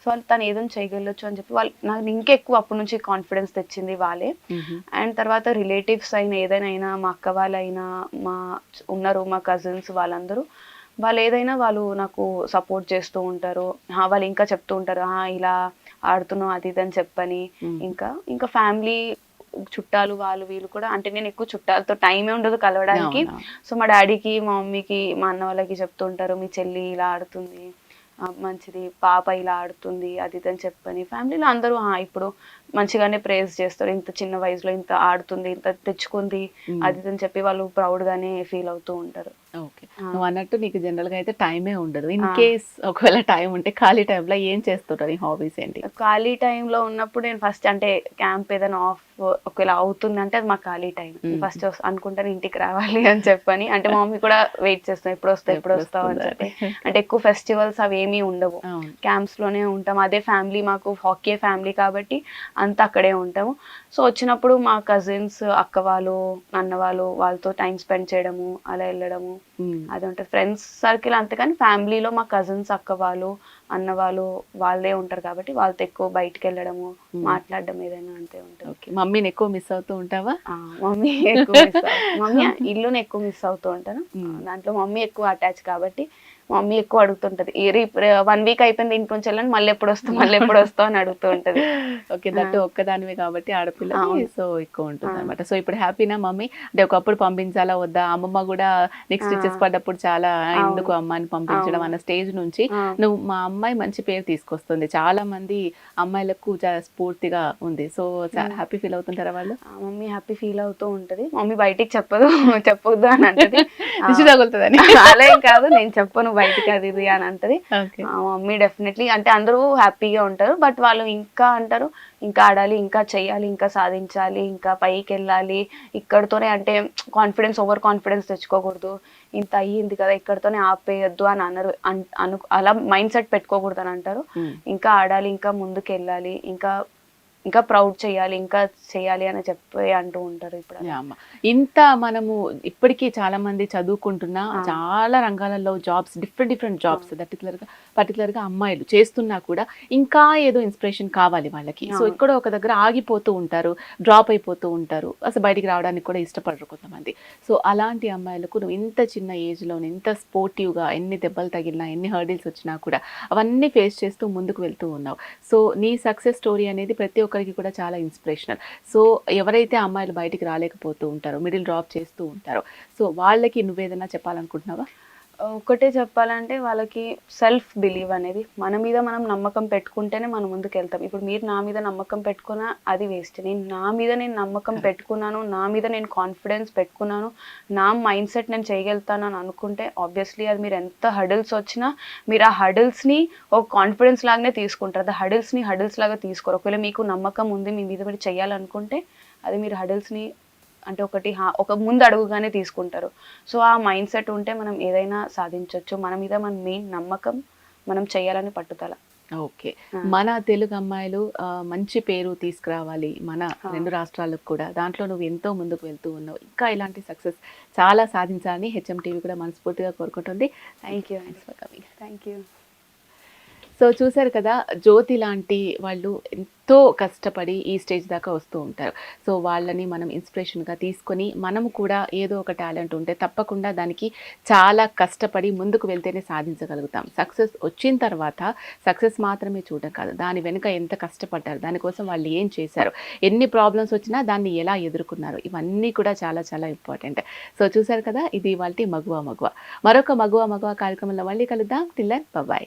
So వాళ్ళు తను ఏదైనా చేయగలచ్చు అని చెప్పి వాళ్ళు నాకు ఇంకెక్కువ అప్పటి నుంచి కాన్ఫిడెన్స్ తెచ్చింది వాళ్ళే. అండ్ తర్వాత రిలేటివ్స్ అయినా ఏదైనా మా అక్క వాళ్ళైనా మా ఉన్నారు మా కజిన్స్ వాళ్ళందరూ వాళ్ళు ఏదైనా వాళ్ళు నాకు సపోర్ట్ చేస్తూ ఉంటారు. వాళ్ళు ఇంకా చెప్తూ ఉంటారు ఇలా ఆడుతున్నావు అది ఇది అని చెప్పని. ఇంకా ఫ్యామిలీ చుట్టాలు వాళ్ళు వీళ్ళు కూడా అంటే నేను ఎక్కువ చుట్టాలతో టైమే ఉండదు కలవడానికి. సో మా డాడీకి మా మమ్మీకి మా అన్న వాళ్ళకి చెప్తూ ఉంటారు మీ చెల్లి ఇలా ఆడుతుంది మంచిది పాప ఇలా ఆడుతుంది అది ఇది అని చెప్పని. ఫ్యామిలీలో అందరూ ఇప్పుడు మంచిగానే ప్రేజ్ చేస్తారు. ఇంత చిన్న వయసులో ఇంత ఆడుతుంది ఇంత తెచ్చుకుంది అది ఇది అని చెప్పి వాళ్ళు ప్రౌడ్ గానే ఫీల్ అవుతూ ఉంటారు. ఓకే, నువ్వు అన్నట్టు నీకు జనరల్ గా అయితే టైమే ఉండదు. ఇన్ కేస్ ఒకవేళ టైం ఉంటే ఖాళీ టైంలో ఏం చేస్తుంటారు? నీ హాబీస్ ఏంటి? ఖాళీ టైంలో ఉన్నప్పుడు నేను ఫస్ట్ అంటే క్యాంప్ ఏదైనా ఆఫ్ ఒకవేళ అవుతుంది అంటే అది మా ఖాళీ టైం. ఫస్ట్ అనుకుంటాను ఇంటికి రావాలి అని చెప్పని. అంటే మా మమ్మీ కూడా వెయిట్ చేస్తాం ఎప్పుడు వస్తావు అని చెప్పి. అంటే ఎక్కువ ఫెస్టివల్స్ అవి ఏమీ ఉండవు, క్యాంప్స్ లోనే ఉంటాం. అదే ఫ్యామిలీ మాకు హాకీ ఫ్యామిలీ కాబట్టి అంతా అక్కడే ఉంటాము. సో వచ్చినప్పుడు మా కజిన్స్ అక్క వాళ్ళు అన్న వాళ్ళు వాళ్ళతో టైం స్పెండ్ చేయడము అలా వెళ్ళడము అది ఉంటుంది. ఫ్రెండ్స్ సర్కిల్ అంతేకాని ఫ్యామిలీలో మా కజిన్స్ అక్క వాళ్ళు అన్న వాళ్ళు వాళ్ళే ఉంటారు కాబట్టి వాళ్ళతో ఎక్కువ బయటకు వెళ్ళడము మాట్లాడడం ఏదైనా అంతే ఉంటుంది. మమ్మీని ఎక్కువ మిస్ అవుతూ ఉంటావా? మమ్మీ ఎక్కువ మమ్మీ ఇల్లుని ఎక్కువ మిస్ అవుతూ ఉంటాను. దాంట్లో మమ్మీ ఎక్కువ అటాచ్ కాబట్టి మమ్మీ ఎక్కువ అడుగుతుంటది 1 వీక్ అయిపోయింది ఇంటి నుంచి వెళ్ళండి మళ్ళీ ఎప్పుడు వస్తావు అని అడుగుతూ ఉంటది. ఓకే, దట్టు ఒక్కదానివే కాబట్టి ఆడపిల్ల సో ఎక్కువ ఉంటుంది అనమాట. సో ఇప్పుడు హ్యాపీనా మమ్మీ? అంటే ఒకప్పుడు పంపించాలా వద్దా, అమ్మమ్మ కూడా నెక్స్ట్ స్టిచెస్ పడ్డప్పుడు చాలా ఎందుకు అమ్మాయిని పంపించడం అన్న స్టేజ్ నుంచి నువ్వు మా అమ్మాయి మంచి పేరు తీసుకొస్తుంది, చాలా మంది అమ్మాయిలకు చాలా స్ఫూర్తిగా ఉంది. సో హ్యాపీ ఫీల్ అవుతుంటారా వాళ్ళు? మమ్మీ హ్యాపీ ఫీల్ అవుతూ ఉంటది. మమ్మీ బయటికి చెప్పొద్దు అని అంటది. తగులుతుందని అలా ఏం కాదు, నేను చెప్పను బయటికి అది ఇది అని అంటది. మమ్మీ డెఫినెట్లీ అంటే అందరూ హ్యాపీగా ఉంటారు. బట్ వాళ్ళు ఇంకా అంటారు ఇంకా ఆడాలి ఇంకా చెయ్యాలి ఇంకా సాధించాలి ఇంకా పైకి వెళ్ళాలి, ఇక్కడతోనే అంటే ఓవర్ కాన్ఫిడెన్స్ తెచ్చుకోకూడదు, ఇంత అయ్యింది కదా ఇక్కడతోనే ఆపేయద్దు అని అన్నారు. అలా మైండ్ సెట్ పెట్టుకోకూడదు అని అంటారు. ఇంకా ఆడాలి ఇంకా ముందుకు వెళ్ళాలి ఇంకా ప్రౌడ్ చేయాలి ఇంకా చేయాలి అని చెప్పి అంటూ ఉంటారు. ఇప్పుడు ఇంత మనము ఇప్పటికీ చాలా మంది చదువుకుంటున్నా చాలా రంగాలలో జాబ్స్ డిఫరెంట్ జాబ్స్ పర్టికులర్గా అమ్మాయిలు చేస్తున్నా కూడా ఇంకా ఏదో ఇన్స్పిరేషన్ కావాలి వాళ్ళకి. సో ఇక్కడ ఒక దగ్గర ఆగిపోతూ ఉంటారు, డ్రాప్ అయిపోతూ ఉంటారు, అసలు బయటికి రావడానికి కూడా ఇష్టపడరు కొంతమంది. సో అలాంటి అమ్మాయిలకు నువ్వు ఇంత చిన్న ఏజ్లోనే ఇంత స్పోర్టివ్గా ఎన్ని దెబ్బలు తగిలినా ఎన్ని హర్డిల్స్ వచ్చినా కూడా అవన్నీ ఫేస్ చేస్తూ ముందుకు వెళ్తూ ఉన్నావు. సో నీ సక్సెస్ స్టోరీ అనేది ప్రతి ఒక్కరికి కూడా చాలా ఇన్స్పిరేషనల్. సో ఎవరైతే అమ్మాయిలు బయటికి రాలేకపోతూ ఉంటారో మిడిల్ డ్రాప్ చేస్తూ ఉంటారో సో వాళ్ళకి నువ్వేదైనా చెప్పాలనుకుంటున్నావా? ఒకటే చెప్పాలంటే వాళ్ళకి సెల్ఫ్ బిలీవ్ అనేది మన మీద మనం నమ్మకం పెట్టుకుంటేనే మనం ముందుకు వెళ్తాం. ఇప్పుడు మీరు నా మీద నమ్మకం పెట్టుకున్నా అది వేస్ట్. నేను నమ్మకం పెట్టుకున్నాను, నా మీద నేను కాన్ఫిడెన్స్ పెట్టుకున్నాను, నా మైండ్ సెట్ నేను చేయగలుగుతాను అని అనుకుంటే ఆబ్వియస్లీ అది మీరు ఎంత హడిల్స్ వచ్చినా మీరు ఆ హడిల్స్ని ఒక కాన్ఫిడెన్స్ లాగానే తీసుకుంటారు. అది హడిల్స్ లాగా తీసుకోరు. ఒకవేళ మీకు నమ్మకం ఉంది మీ మీద మీరు చేయాలనుకుంటే అది మీరు హడిల్స్ని అంటే ఒక ముందు అడుగుగానే తీసుకుంటారు. సో ఆ మైండ్ సెట్ ఉంటే మనం ఏదైనా సాధించవచ్చు. మన మీద మన మెయిన్ నమ్మకం, మనం చేయాలని పట్టుదల. ఓకే, మన తెలుగు అమ్మాయిలు మంచి పేరు తీసుకురావాలి మన 2 రాష్ట్రాలకు కూడా. దాంట్లో నువ్వు ఎంతో ముందుకు వెళ్తూ ఉన్నావు. ఇంకా ఇలాంటి సక్సెస్ చాలా సాధించాలని హెచ్ఎం టీవీ కూడా మనస్ఫూర్తిగా కోరుకుంటుంది. Thank you. సో చూసారు కదా, జ్యోతి లాంటి వాళ్ళు ఎంతో కష్టపడి ఈ స్టేజ్ దాకా వస్తూ ఉంటారు. సో వాళ్ళని మనం ఇన్స్పిరేషన్గా తీసుకొని మనము కూడా ఏదో ఒక టాలెంట్ ఉంటే తప్పకుండా దానికి చాలా కష్టపడి ముందుకు వెళ్తేనే సాధించగలుగుతాం. సక్సెస్ వచ్చిన తర్వాత సక్సెస్ మాత్రమే చూడడం కాదు, దాని వెనుక ఎంత కష్టపడ్డారు, దానికోసం వాళ్ళు ఏం చేశారు, ఎన్ని ప్రాబ్లమ్స్ వచ్చినా దాన్ని ఎలా ఎదుర్కొన్నారు, ఇవన్నీ కూడా చాలా చాలా ఇంపార్టెంట్. సో చూసారు కదా, ఇది ఇవాల్టి మగువ మరొక మగువ కార్యక్రమంలో మళ్ళీ కలుద్దాం. Till then by.